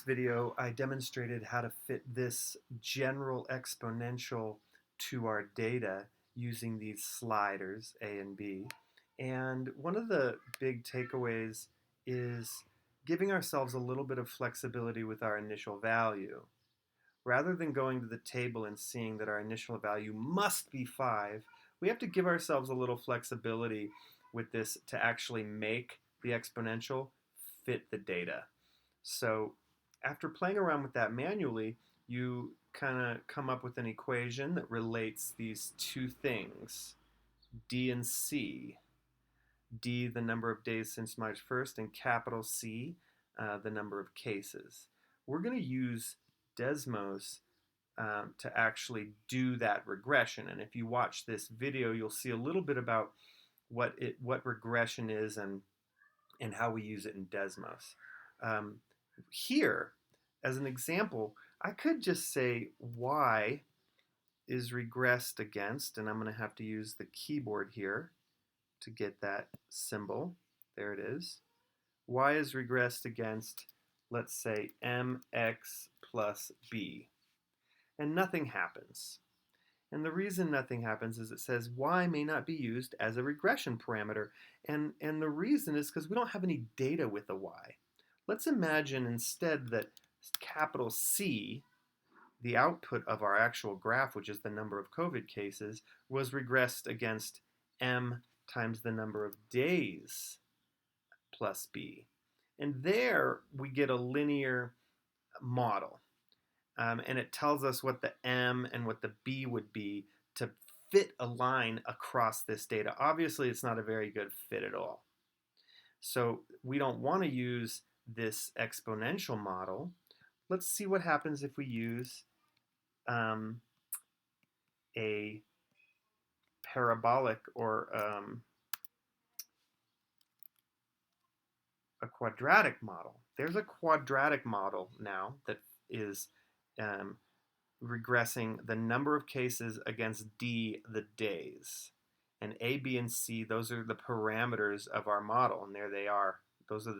video, I demonstrated how to fit this general exponential to our data using these sliders, A and B. And one of the big takeaways is giving ourselves a little bit of flexibility with our initial value. Rather than going to the table and seeing that our initial value must be 5, we have to give ourselves a little flexibility with this to actually make the exponential fit the data. So after playing around with that manually, you kind of come up with an equation that relates these two things, D and C. D, the number of days since March 1st, and capital C, the number of cases. We're going to use Desmos to actually do that regression. And if you watch this video, you'll see a little bit about what regression is and how we use it in Desmos. Here, as an example, I could just say y is regressed against, and I'm going to have to use the keyboard here to get that symbol. There it is. Y is regressed against, let's say, mx plus b. And nothing happens. And the reason nothing happens is it says y may not be used as a regression parameter. And the reason is because we don't have any data with a y. Let's imagine instead that capital C, the output of our actual graph, which is the number of COVID cases, was regressed against m times the number of days plus b. And there we get a linear model. And it tells us what the m and what the b would be to fit a line across this data. Obviously, it's not a very good fit at all. So we don't want to use this exponential model. Let's see what happens if we use a parabolic or a quadratic model. There's a quadratic model now that is regressing the number of cases against D, the days. And A, B, and C, those are the parameters of our model, and there they are. Those are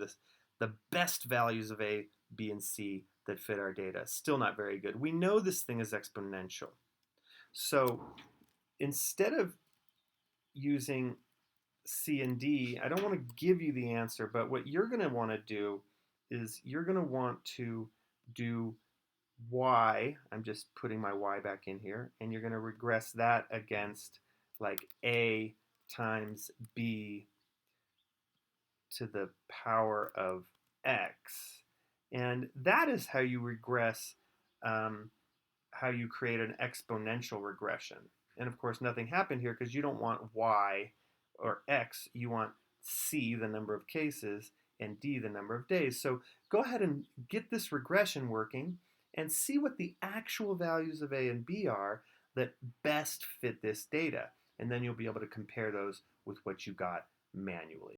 the best values of A, B, and C that fit our data. Still not very good. We know this thing is exponential. So instead of using C and D, I don't want to give you the answer, but what you're going to want to do is you're going to want to do y, I'm just putting my y back in here, and you're going to regress that against like a times b to the power of x. And that is how you regress, how you create an exponential regression. And of course, nothing happened here because you don't want y or x, you want c, the number of cases, and d, the number of days. So go ahead and get this regression working and see what the actual values of A and B are that best fit this data. And then you'll be able to compare those with what you got manually.